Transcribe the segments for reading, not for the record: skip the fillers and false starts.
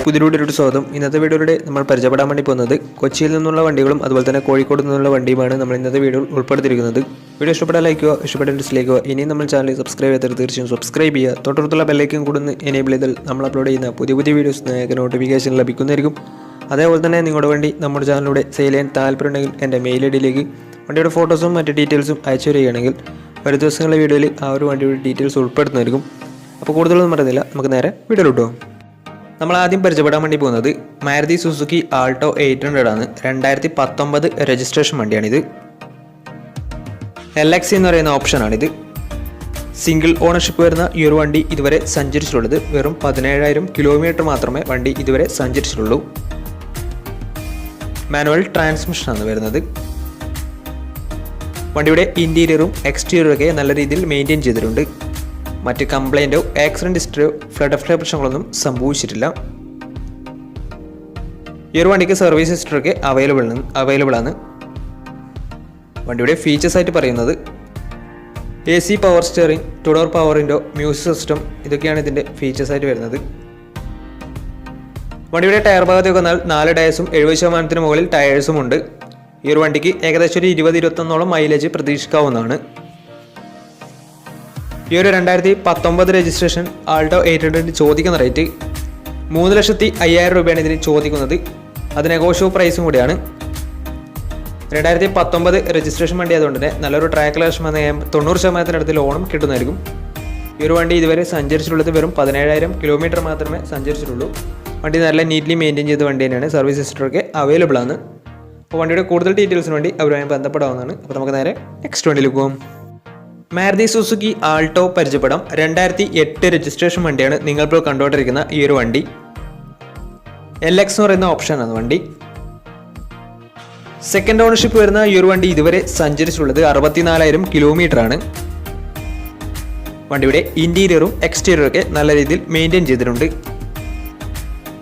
പുതിയൊരു സ്വാഗതം. ഇന്നത്തെ വീഡിയോയിലൂടെ നമ്മൾ പരിചയപ്പെടാൻ വേണ്ടി പോകുന്നത് കൊച്ചിയിൽ നിന്നുള്ള വണ്ടികളും അതുപോലെ തന്നെ കോഴിക്കോട് നിന്നുള്ള വണ്ടിയുമാണ് നമ്മൾ ഇന്നത്തെ വീഡിയോയിൽ ഉൾപ്പെടുത്തിയിരിക്കുന്നത്. വീഡിയോ ഇഷ്ടപ്പെട്ടാൽ ലൈക്ക് ചെയ്യുക, ഇഷ്ടപ്പെട്ട ഡിസ്ലൈക്ക് ചെയ്യുക. ഇനിയും നമ്മൾ ചാനൽ സബ്സ്ക്രൈബ് ചെയ്താൽ തീർച്ചയായും സബ്സ്ക്രൈബ് ചെയ്യുക. തൊട്ടടുത്തുള്ള ബെല്ലൈക്കൻ കൂടെ എനേബിൾ ചെയ്താൽ നമ്മൾ അപ്ലോഡ് ചെയ്യുന്ന പുതിയ വീഡിയോസ് നിങ്ങൾക്ക് നോട്ടിഫിക്കേഷൻ ലഭിക്കുന്നതായിരിക്കും. അതേപോലെ തന്നെ നിങ്ങളുടെ വണ്ടി നമ്മുടെ ചാനലിലൂടെ സെയിൽ ചെയ്യാൻ താല്പര്യമുണ്ടെങ്കിൽ എൻ്റെ മെയിൽ ഐഡിയിലേക്ക് വണ്ടിയുടെ ഫോട്ടോസും മറ്റ് ഡീറ്റെയിൽസും അയച്ചു തരികയാണെങ്കിൽ ഒരു ദിവസങ്ങളിലെ വീഡിയോയിൽ ആ ഒരു വണ്ടിയുടെ ഡീറ്റെയിൽസ് ഉൾപ്പെടുത്തുന്നതായിരിക്കും. അപ്പോൾ കൂടുതലൊന്നും പറയുന്നില്ല, നമുക്ക് നേരെ വീഡിയോയിലോട്ട് പോകാം. നമ്മൾ ആദ്യം പരിചയപ്പെടാൻ വേണ്ടി പോകുന്നത് മാരുതി സുസുക്കി ആൾട്ടോ 800 ആണ്. 2019 രജിസ്ട്രേഷൻ വണ്ടിയാണിത്. LX എന്ന് പറയുന്ന ഓപ്ഷനാണിത്. സിംഗിൾ ഓണർഷിപ്പ് വരുന്ന ഈ ഒരു വണ്ടി ഇതുവരെ സഞ്ചരിച്ചിട്ടുള്ളത് വെറും 17,000 കിലോമീറ്റർ മാത്രമേ വണ്ടി ഇതുവരെ സഞ്ചരിച്ചിട്ടുള്ളൂ. മാനുവൽ ട്രാൻസ്മിഷനാണ് വരുന്നത്. വണ്ടിയുടെ ഇൻറ്റീരിയറും എക്സ്റ്റീരിയറും ഒക്കെ നല്ല രീതിയിൽ മെയിൻറ്റെയിൻ ചെയ്തിട്ടുണ്ട്. മറ്റ് കംപ്ലൈൻറ്റോ ആക്സിഡൻറ്റ് ഹിസ്റ്ററിയോ ഫ്ലഡ് പ്രശ്നങ്ങളൊന്നും സംഭവിച്ചിട്ടില്ല. ഈ ഒരു വണ്ടിക്ക് സർവീസ് ഹിസ്റ്ററൊക്കെ അവൈലബിൾ ആണ്. വണ്ടിയുടെ ഫീച്ചേഴ്സ് ആയിട്ട് പറയുന്നത് AC power steering, 2 door power window, music system, ഇതൊക്കെയാണ് ഇതിൻ്റെ ഫീച്ചേഴ്സ് ആയിട്ട് വരുന്നത്. വണ്ടിയുടെ ടയർ ഭാഗത്തേക്ക് വന്നാൽ 4 ടയേഴ്സും 70% മുകളിൽ ടയേഴ്സും ഉണ്ട്. ഈ ഒരു വണ്ടിക്ക് ഏകദേശം ഒരു 20-21 മൈലേജ് പ്രതീക്ഷിക്കാവുന്നതാണ്. ഈ ഒരു 2019 രജിസ്ട്രേഷൻ ആൾട്ടോ 800 ചോദിക്കുന്ന റേറ്റ് 3,05,000 രൂപയാണ് ഇതിന് ചോദിക്കുന്നത്. അത് നെഗോഷ്യബിൾ പ്രൈസും കൂടിയാണ്. 2019 രജിസ്ട്രേഷൻ വണ്ടി ആയതുകൊണ്ട് തന്നെ നല്ലൊരു ട്രാക്ക് ലക്ഷം 90% ലോണും കിട്ടുന്നതായിരിക്കും. ഈ ഒരു വണ്ടി ഇതുവരെ സഞ്ചരിച്ചിട്ടുള്ളത് വെറും 17,000 കിലോമീറ്റർ മാത്രമേ സഞ്ചരിച്ചിട്ടുള്ളൂ. വണ്ടി നല്ല നീറ്റ്ലി മെയിൻറ്റെയിൻ ചെയ്ത വണ്ടി തന്നെയാണ്. സർവീസ് ഹിസ്റ്ററൊക്കെ അവൈലബിൾ ആണ്. അപ്പോൾ വണ്ടിയുടെ കൂടുതൽ ഡീറ്റെയിൽസിന് വേണ്ടി അവരുമായി ബന്ധപ്പെടാവുന്നതാണ്. അപ്പോൾ നമുക്ക് നേരെ നെക്സ്റ്റ് വണ്ടിയിലേക്ക് പോകും. മാരുതി സുസുക്കി ആൾട്ടോ പരിചയപ്പെടാം. 2008 രജിസ്ട്രേഷൻ വണ്ടിയാണ് നിങ്ങളിപ്പോൾ കണ്ടുകൊണ്ടിരിക്കുന്ന ഈ ഒരു വണ്ടി. LX എന്ന് പറയുന്ന ഓപ്ഷനാണ് വണ്ടി. സെക്കൻഡ് ഓണർഷിപ്പ് വരുന്ന ഈ ഒരു വണ്ടി ഇതുവരെ സഞ്ചരിച്ചിട്ടുള്ളത് 64,000 കിലോമീറ്റർ ആണ്. വണ്ടിയുടെ ഇൻറ്റീരിയറും എക്സ്റ്റീരിയറും ഒക്കെ നല്ല രീതിയിൽ മെയിൻറ്റെയിൻ ചെയ്തിട്ടുണ്ട്.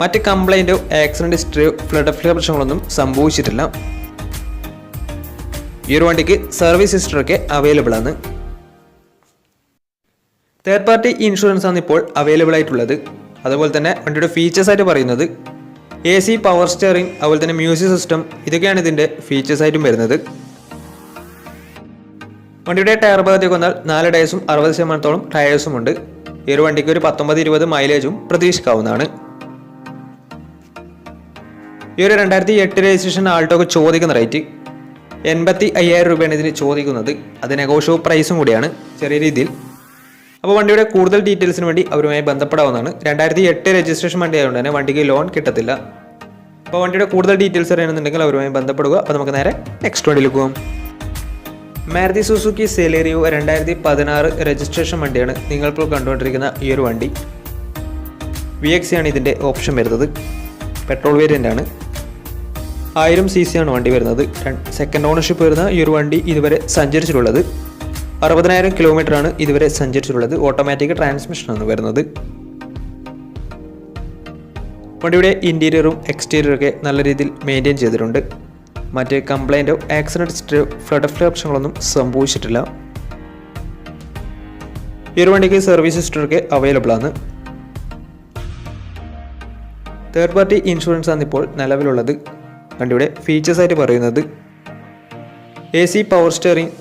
മറ്റ് കംപ്ലൈൻറ്റോ ആക്സിഡൻറ്റ് ഹിസ്റ്ററിയോ ഫ്ലഡ് പ്രശ്നങ്ങളൊന്നും സംഭവിച്ചിട്ടില്ല. ഈ ഒരു വണ്ടിക്ക് സർവീസ് ഹിസ്റ്ററൊക്കെ അവൈലബിൾ ആണ്. തേർഡ് പാർട്ടി ഇൻഷുറൻസ് ആണ് ഇപ്പോൾ അവൈലബിൾ ആയിട്ടുള്ളത്. അതുപോലെ തന്നെ വണ്ടിയുടെ ഫീച്ചേഴ്സ് ആയിട്ട് പറയുന്നത് AC പവർ സ്റ്റിയറിംഗ്, അതുപോലെ തന്നെ മ്യൂസിക് സിസ്റ്റം, ഇതൊക്കെയാണ് ഇതിൻ്റെ ഫീച്ചേഴ്സ് ആയിട്ടും വരുന്നത്. വണ്ടിയുടെ ടയർ ഭാഗത്തേക്ക് വന്നാൽ 4 ടയേഴ്സും 60% ടയേഴ്സും ഉണ്ട്. ഈ ഒരു വണ്ടിക്ക് ഒരു 19-20 മൈലേജും പ്രതീക്ഷിക്കാവുന്നതാണ്. ഈ ഒരു 2008 രജിസ്ട്രേഷൻ ആൾട്ടോക്ക് ചോദിക്കുന്ന റേറ്റ് 85,000 രൂപയാണ് ഇതിന് ചോദിക്കുന്നത്. അത് നെഗോഷ്യബിൾ പ്രൈസും കൂടിയാണ് ചെറിയ രീതിയിൽ. അപ്പോൾ വണ്ടിയുടെ കൂടുതൽ ഡീറ്റെയിൽസിന് വേണ്ടി അവരുമായി ബന്ധപ്പെടാവുന്നതാണ്. 2008 രജിസ്ട്രേഷൻ വണ്ടി ആയതുകൊണ്ട് തന്നെ വണ്ടിക്ക് ലോൺ കിട്ടത്തില്ല. അപ്പോൾ വണ്ടിയുടെ കൂടുതൽ ഡീറ്റെയിൽസ് അറിയണമെന്നുണ്ടെങ്കിൽ അവരുമായി ബന്ധപ്പെടുക. അപ്പോൾ നമുക്ക് നേരെ നെക്സ്റ്റ് വണ്ടിയിലേക്ക് പോകാം. മാരുതി സുസുക്കി സെലേറിയോ 2016 രജിസ്ട്രേഷൻ വണ്ടിയാണ് നിങ്ങളിപ്പോൾ കണ്ടുകൊണ്ടിരിക്കുന്ന ഈ ഒരു വണ്ടി. VX ആണ് ഇതിൻ്റെ ഓപ്ഷൻ വരുന്നത്. പെട്രോൾ വേരിയൻ്റ് ആണ്. 1000 cc ആണ് വണ്ടി വരുന്നത്. സെക്കൻഡ് ഓണർഷിപ്പ് വരുന്ന ഈ ഒരു വണ്ടി ഇതുവരെ സഞ്ചരിച്ചിട്ടുള്ളത് 60,000 കിലോമീറ്റർ ആണ് ഇതുവരെ സഞ്ചരിച്ചിട്ടുള്ളത്. ഓട്ടോമാറ്റിക് ട്രാൻസ്മിഷനാണ് വരുന്നത്. വണ്ടിയുടെ ഇൻറ്റീരിയറും എക്സ്റ്റീരിയറും ഒക്കെ നല്ല രീതിയിൽ മെയിൻറ്റെയിൻ ചെയ്തിട്ടുണ്ട്. മറ്റ് കംപ്ലൈൻറ്റോ ആക്സിഡൻറ്റ് ഹിസ്റ്ററിയോ ഫ്ലഡ് പ്രശ്നങ്ങളൊന്നും സംഭവിച്ചിട്ടില്ല. ഈ ഒരു വണ്ടിക്ക് സർവീസ് ഹിസ്റ്ററൊക്കെ അവൈലബിൾ ആണ്. തേർഡ് പാർട്ടി ഇൻഷുറൻസ് ആണ് ഇപ്പോൾ നിലവിലുള്ളത്. വണ്ടിയുടെ ഫീച്ചേഴ്സ് ആയിട്ട് പറയുന്നത് AC power steering,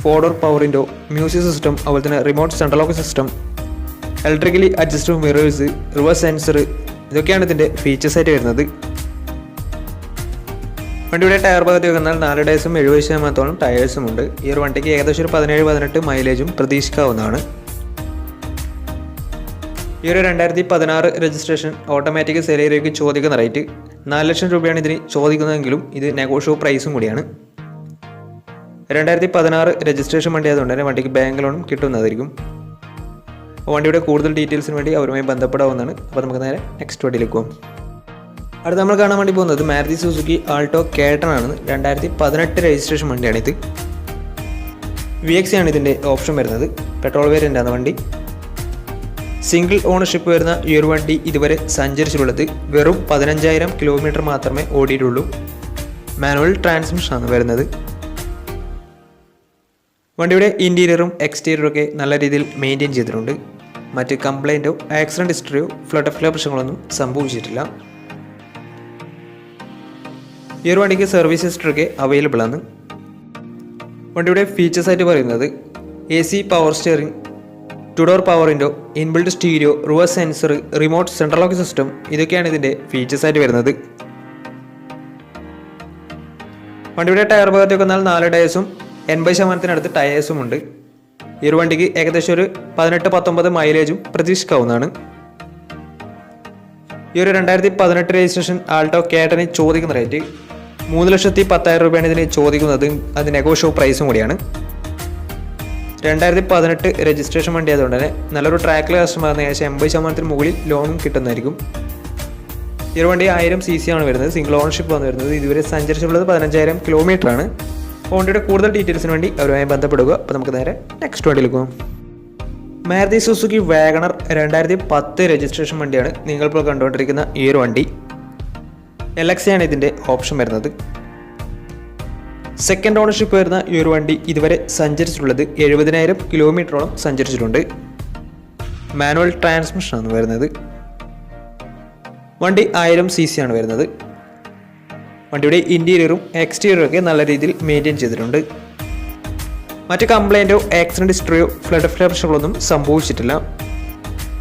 4 door power window, music system, അതുപോലെ തന്നെ remote central lock system, electrically adjustable mirrors, reverse sensor, ഇതൊക്കെയാണ് ഇതിൻ്റെ ഫീച്ചേഴ്സ് ആയിട്ട് വരുന്നത്. വണ്ടിയുടെ ടയർ ഭാഗത്തേക്ക് വന്നാൽ 4 ടയേഴ്സും 70% ടയേഴ്സും ഉണ്ട്. ഈ ഒരു വണ്ടിക്ക് ഏകദേശം ഒരു 17-18 മൈലേജും പ്രതീക്ഷിക്കാവുന്നതാണ്. ഈ ഒരു 2016 രജിസ്ട്രേഷൻ ഓട്ടോമാറ്റിക് സെലേറിയോയ്ക്ക് ചോദിക്കുന്ന റേറ്റ് 4 ലക്ഷം രൂപയാണ് ഇതിന് ചോദിക്കുന്നതെങ്കിലും ഇത് നെഗോഷ്യബിൾ പ്രൈസും കൂടിയാണ്. 2016 രജിസ്ട്രേഷൻ വണ്ടി ആയതുകൊണ്ട് തന്നെ വണ്ടിക്ക് ബാങ്ക് ലോണും കിട്ടുന്നതായിരിക്കും. വണ്ടിയുടെ കൂടുതൽ ഡീറ്റെയിൽസിന് വേണ്ടി അവരുമായി ബന്ധപ്പെടാവുന്നതാണ്. അപ്പോൾ നമുക്ക് നേരെ നെക്സ്റ്റ് വണ്ടിയിലേക്ക് പോകും. അടുത്ത് നമ്മൾ കാണാൻ വേണ്ടി പോകുന്നത് മാരുതി സുസുക്കി ആൾട്ടോ K10 ആണ്. 2018 രജിസ്ട്രേഷൻ വണ്ടിയാണിത്. VX ആണ് ഇതിൻ്റെ ഓപ്ഷൻ വരുന്നത്. പെട്രോൾ വേരിയൻ്റ് ആണ് വണ്ടി. സിംഗിൾ ഓണർഷിപ്പ് വരുന്ന ഈ ഒരു വണ്ടി ഇതുവരെ സഞ്ചരിച്ചിട്ടുള്ളത് വെറും 15,000 കിലോമീറ്റർ മാത്രമേ ഓടിയിട്ടുള്ളൂ. മാനുവൽ ട്രാൻസ്മിഷനാണ് വരുന്നത്. വണ്ടിയുടെ ഇൻറ്റീരിയറും എക്സ്റ്റീരിയറും ഒക്കെ നല്ല രീതിയിൽ മെയിൻറ്റെയിൻ ചെയ്തിട്ടുണ്ട്. മറ്റ് കംപ്ലൈൻറ്റോ ആക്സിഡൻറ്റ് ഹിസ്റ്ററിയോ ഫ്ലഡ് പ്രശ്നങ്ങളൊന്നും സംഭവിച്ചിട്ടില്ല. ഈ ഒരു വണ്ടിക്ക് സർവീസ് ഹിസ്റ്ററൊക്കെ അവൈലബിൾ ആണ്. വണ്ടിയുടെ ഫീച്ചേഴ്സ് ആയിട്ട് പറയുന്നത് AC power steering, 2 door power window, inbuilt stereo, reverse sensor, remote central lock system, ഇതൊക്കെയാണ് ഇതിൻ്റെ ഫീച്ചേഴ്സ് ആയിട്ട് വരുന്നത്. വണ്ടിയുടെ ടയർ ഭാഗത്തേക്ക് വന്നാൽ 4 ടയേഴ്സും 80% ടയേഴ്സും ഉണ്ട്. ഈ ഒരു വണ്ടിക്ക് ഏകദേശം ഒരു 18-19 മൈലേജും പ്രതീക്ഷിക്കാവുന്നതാണ്. ഈ ഒരു 2018 രജിസ്ട്രേഷൻ ആൾട്ടോ K10 ചോദിക്കുന്ന റേറ്റ് 3,10,000 രൂപയാണ് ഇതിന് ചോദിക്കുന്നത്. അത് നെഗോഷ്യബിൾ പ്രൈസും കൂടിയാണ്. 2018 രജിസ്ട്രേഷൻ വണ്ടി ആയതുകൊണ്ട് തന്നെ നല്ലൊരു ട്രാക്കിൽ കസ്റ്റമറിന് ഏകദേശം 80% മുകളിൽ ലോണും കിട്ടുന്നതായിരിക്കും. ഈ ഒരു വണ്ടി 1000 cc ആണ് വരുന്നത്. സിംഗിൾ ഓണർഷിപ്പ് ആണ് വരുന്നത്. ഇതുവരെ സഞ്ചരിച്ചിട്ടുള്ളത് 15,000 കിലോമീറ്റർ ആണ്. വണ്ടിയുടെ കൂടുതൽ ഡീറ്റെയിൽസിന് വേണ്ടി അവരുമായി ബന്ധപ്പെടുക. അപ്പോൾ നമുക്ക് നേരെ നെക്സ്റ്റ് വണ്ടിയിൽ പോകും. മാരുതി സുസുക്കി വാഗണർ 2010 രജിസ്ട്രേഷൻ വണ്ടിയാണ് നിങ്ങളിപ്പോൾ കണ്ടുകൊണ്ടിരിക്കുന്ന ഈ ഒരു വണ്ടി. LX ആണ് ഇതിൻ്റെ ഓപ്ഷൻ വരുന്നത്. സെക്കൻഡ് ഓണർഷിപ്പ് വരുന്ന ഈ ഒരു വണ്ടി ഇതുവരെ സഞ്ചരിച്ചിട്ടുള്ളത് 70,000 കിലോമീറ്ററോളം സഞ്ചരിച്ചിട്ടുണ്ട്. മാനുവൽ ട്രാൻസ്മിഷനാണ് വരുന്നത്. വണ്ടി 1000 cc ആണ് വരുന്നത്. വണ്ടിയുടെ ഇൻറ്റീരിയറും എക്സ്റ്റീരിയറും ഒക്കെ നല്ല രീതിയിൽ മെയിൻറ്റെയിൻ ചെയ്തിട്ടുണ്ട്. മറ്റ് കംപ്ലൈൻറ്റോ ആക്സിഡൻറ്റ് ഹിസ്റ്ററിയോ ഫ്ലഡ് പ്രശ്നങ്ങളൊന്നും സംഭവിച്ചിട്ടില്ല.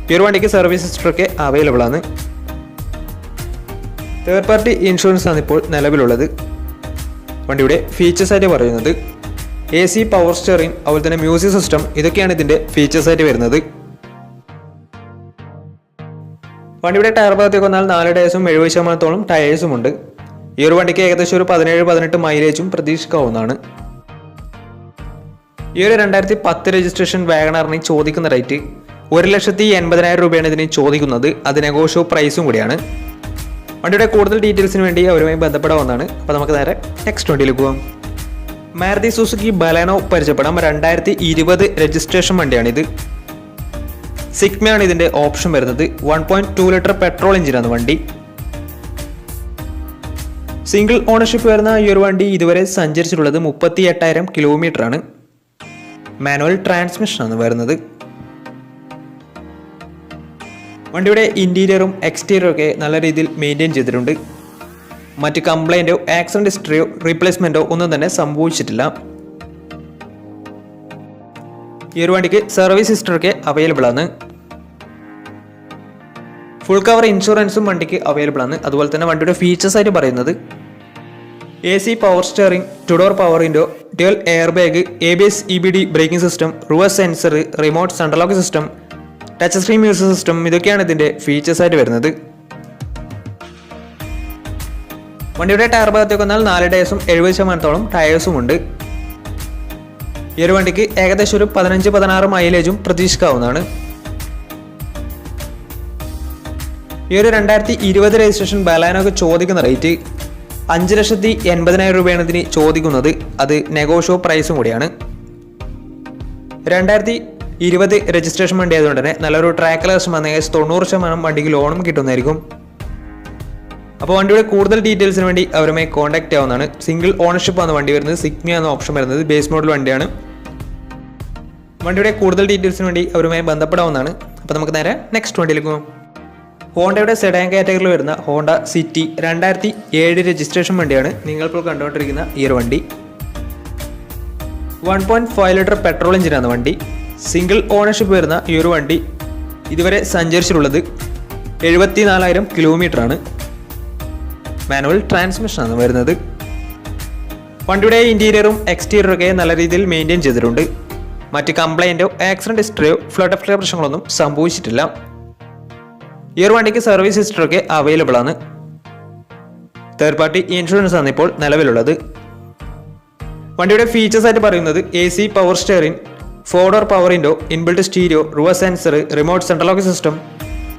ഈ ഒരു വണ്ടിക്ക് സർവീസ് ഹിസ്റ്ററൊക്കെ അവൈലബിൾ ആണ്. തേർഡ് പാർട്ടി ഇൻഷുറൻസ് ആണ് ഇപ്പോൾ നിലവിലുള്ളത്. വണ്ടിയുടെ ഫീച്ചേഴ്സ് ആയിട്ട് പറയുന്നത് AC പവർ സ്റ്റിയറിംഗ്, അതുപോലെ തന്നെ മ്യൂസിക് സിസ്റ്റം, ഇതൊക്കെയാണ് ഇതിൻ്റെ ഫീച്ചേഴ്സ് ആയിട്ട് വരുന്നത്. വണ്ടിയുടെ ടയർ ഭാഗത്തേക്ക് വന്നാൽ 4 ടയേഴ്സും 70% ടയേഴ്സും ഉണ്ട്. ഈ ഒരു വണ്ടിക്ക് ഏകദേശം ഒരു 17-18 മൈലേജും പ്രതീക്ഷിക്കാവുന്നതാണ്. ഈ ഒരു 2010 രജിസ്ട്രേഷൻ വാഗണറിന് ചോദിക്കുന്ന റേറ്റ് 1,80,000 രൂപയാണ് ഇതിന് ചോദിക്കുന്നത്. അത് നെഗോഷ്യബിൾ പ്രൈസും കൂടിയാണ്. വണ്ടിയുടെ കൂടുതൽ ഡീറ്റെയിൽസിന് വേണ്ടി അവരുമായി ബന്ധപ്പെടാവുന്നതാണ്. അപ്പോൾ നമുക്ക് നേരെ നെക്സ്റ്റ് വണ്ടിയിൽ പോകാം. മാരുതി സുസുക്കി ബലേനോ പരിചയപ്പെടാം. 2020 രജിസ്ട്രേഷൻ വണ്ടിയാണിത്. സിഗ്മയാണ് ഇതിൻ്റെ ഓപ്ഷൻ വരുന്നത്. 1.2 ലിറ്റർ പെട്രോൾ എഞ്ചിനാണ് വണ്ടി. സിംഗിൾ ഓണർഷിപ്പ് വരുന്ന ഈ ഒരു വണ്ടി ഇതുവരെ സഞ്ചരിച്ചിട്ടുള്ളത് 38,000 കിലോമീറ്റർ ആണ്. മാനുവൽ ട്രാൻസ്മിഷനാണ് വരുന്നത്. വണ്ടിയുടെ ഇൻറ്റീരിയറും എക്സ്റ്റീരിയറും ഒക്കെ നല്ല രീതിയിൽ മെയിൻറ്റെയിൻ ചെയ്തിട്ടുണ്ട്. മറ്റ് കംപ്ലൈൻറ്റോ ആക്സിഡൻറ്റ് ഹിസ്റ്ററിയോ റീപ്ലേസ്മെൻറ്റോ ഒന്നും തന്നെ സംഭവിച്ചിട്ടില്ല. ഈ ഒരു വണ്ടിക്ക് സർവീസ് ഹിസ്റ്ററൊക്കെ അവൈലബിൾ ആണ്. ഫുൾ കവർ ഇൻഷുറൻസും വണ്ടിക്ക് അവൈലബിൾ ആണ്. അതുപോലെ തന്നെ വണ്ടിയുടെ ഫീച്ചേഴ്സ് ആയിട്ട് പറയുന്നത് AC power steering, 2 door power window, dual air bag, ABS EBD braking system, reverse sensor, remote central lock system, touch screen music system, ഇതൊക്കെയാണ് ഇതിൻ്റെ ഫീച്ചേഴ്സ് ആയിട്ട് വരുന്നത്. വണ്ടിയുടെ ടയർ ഭാഗത്തേക്ക് വന്നാൽ 4 ടയേഴ്സും 70% ടയേഴ്സും ഉണ്ട്. ഈ ഒരു വണ്ടിക്ക് ഏകദേശം ഒരു 15-16 മൈലേജും പ്രതീക്ഷിക്കാവുന്നതാണ്. ഈ ഒരു 2020 രജിസ്ട്രേഷൻ ബലേനോക്ക് ചോദിക്കുന്ന റേറ്റ് 5,80,000 രൂപയാണ് ഇതിന് ചോദിക്കുന്നത്. അത് നെഗോഷ്യബിൾ പ്രൈസും കൂടിയാണ്. 2020 രജിസ്ട്രേഷൻ വണ്ടി ആയതുകൊണ്ട് തന്നെ നല്ലൊരു ട്രാക്ക് ലേഴ്സും വന്ന 90% വണ്ടിക്ക് ലോണും കിട്ടുന്നതായിരിക്കും. അപ്പോൾ വണ്ടിയുടെ കൂടുതൽ ഡീറ്റെയിൽസിന് വേണ്ടി അവരുമായി കോൺടാക്ട് ചെയ്യാവുന്നതാണ്. സിംഗിൾ ഓണർഷിപ്പ് ആണ് വണ്ടി വരുന്നത്. സിഗ്മ എന്ന ഓപ്ഷൻ വരുന്നത്. ബേസ് മോഡൽ വണ്ടിയാണ്. വണ്ടിയുടെ കൂടുതൽ ഡീറ്റെയിൽസിന് വേണ്ടി അവരുമായി ബന്ധപ്പെടാവുന്നതാണ്. അപ്പോൾ നമുക്ക് നേരെ നെക്സ്റ്റ് വണ്ടിയിലേക്ക് പോകാം. ഹോണ്ടയുടെ സെഡാൻ കാറ്റഗറിയിൽ വരുന്ന ഹോണ്ട സിറ്റി 2007 രജിസ്ട്രേഷൻ വണ്ടിയാണ് നിങ്ങളിപ്പോൾ കണ്ടുകൊണ്ടിരിക്കുന്ന ഈ ഒരു വണ്ടി. 1.5 ലിറ്റർ പെട്രോൾ എഞ്ചിനാണ് വണ്ടി. സിംഗിൾ ഓണർഷിപ്പ് വരുന്ന ഈ ഒരു വണ്ടി ഇതുവരെ സഞ്ചരിച്ചിട്ടുള്ളത് 74,000 കിലോമീറ്റർ ആണ്. മാനുവൽ ട്രാൻസ്മിഷനാണ് വരുന്നത്. വണ്ടിയുടെ ഇൻറ്റീരിയറും എക്സ്റ്റീരിയറും ഒക്കെ നല്ല രീതിയിൽ മെയിൻറ്റെയിൻ ചെയ്തിട്ടുണ്ട്. മറ്റ് കംപ്ലൈൻറ്റോ ആക്സിഡൻറ്റ് ഹിസ്റ്ററിയോ ഫ്ലഡ് പ്രശ്നങ്ങളൊന്നും സംഭവിച്ചിട്ടില്ല. ഈ ഒരു വണ്ടിക്ക് സർവീസ് ഹിസ്റ്ററൊക്കെ അവൈലബിൾ ആണ്. തേർഡ് പാർട്ടി ഇൻഷുറൻസ് ആണ് ഇപ്പോൾ നിലവിലുള്ളത്. വണ്ടിയുടെ ഫീച്ചേഴ്സ് ആയിട്ട് പറയുന്നത് AC power steering, 4 door power window, inbuilt stereo, reverse sensor, remote central lock system,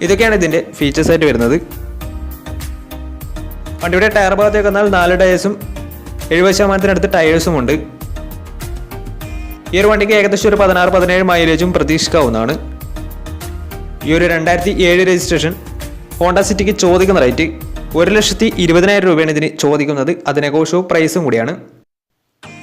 ഇതൊക്കെയാണ് ഇതിൻ്റെ ഫീച്ചേഴ്സ് ആയിട്ട് വരുന്നത്. വണ്ടിയുടെ ടയർ ഭാഗത്തേക്ക് വന്നാൽ 4 ടയേഴ്സും 70% ടയേഴ്സും ഉണ്ട്. ഈ ഒരു വണ്ടിക്ക് ഏകദേശം ഒരു 16-17 മൈലേജും പ്രതീക്ഷിക്കാവുന്നതാണ്. ഈ ഒരു 2007 രജിസ്ട്രേഷൻ ഹോണ്ട സിറ്റിക്ക് ചോദിക്കുന്ന റേറ്റ് 1,20,000 രൂപയാണ് ഇതിന് ചോദിക്കുന്നത്. അത് നെഗോഷ്യബിൾ പ്രൈസും കൂടിയാണ്.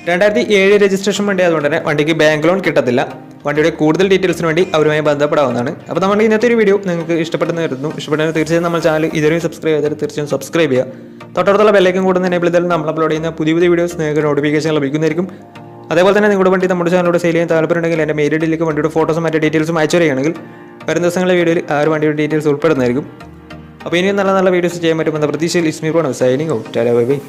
2007 രജിസ്ട്രേഷൻ വണ്ടി ആയതുകൊണ്ട് തന്നെ വണ്ടിക്ക് ബാങ്ക് ലോൺ കിട്ടത്തില്ല. വണ്ടിയുടെ കൂടുതൽ ഡീറ്റെയിൽസിന് വേണ്ടി അവരുമായി ബന്ധപ്പെടാവുന്നതാണ്. അപ്പോൾ നമ്മുടെ ഇന്നത്തെ ഒരു വീഡിയോ നിങ്ങൾക്ക് ഇഷ്ടപ്പെടുന്ന വരുന്നു. ഇഷ്ടപ്പെടുന്ന തീർച്ചയായും നമ്മുടെ ചാനൽ ഇതുവരെയും സബ്സ്ക്രൈബ് ചെയ്താൽ തീർച്ചയായും സബ്സ്ക്രൈബ് ചെയ്യുക. തൊട്ടടുത്തുള്ള ബെല്ലൈക്കൻ കൂടെ എനേബിൾ ചെയ്താൽ നമ്മൾ അപ്ലോഡ് ചെയ്യുന്ന പുതിയ വീഡിയോസ് നിങ്ങൾക്ക് നോട്ടിഫിക്കേഷൻ ലഭിക്കുന്നതായിരിക്കും. അതേപോലെ തന്നെ നിങ്ങളുടെ വണ്ടി നമ്മുടെ ചാനലിലൂടെ സെയിൽ ചെയ്യാൻ താല്പര്യമുണ്ടെങ്കിൽ എൻ്റെ മെയിൽ ഐഡിയിലേക്ക് വണ്ടിയുടെ ഫോട്ടോസും മറ്റു ഡീറ്റെയിൽസും അയച്ചു തരികയാണെങ്കിൽ വരും ദിവസങ്ങളിലെ വീഡിയോയിൽ ആ ഒരു വണ്ടിയുടെ ഡീറ്റെയിൽസ് ഉൾപ്പെടുന്നതായിരിക്കും. അപ്പോൾ ഇനിയും നല്ല വീഡിയോസ് ചെയ്യാൻ പറ്റുമെന്ന പ്രതീക്ഷയിൽ Izmir signing out. Bye bye.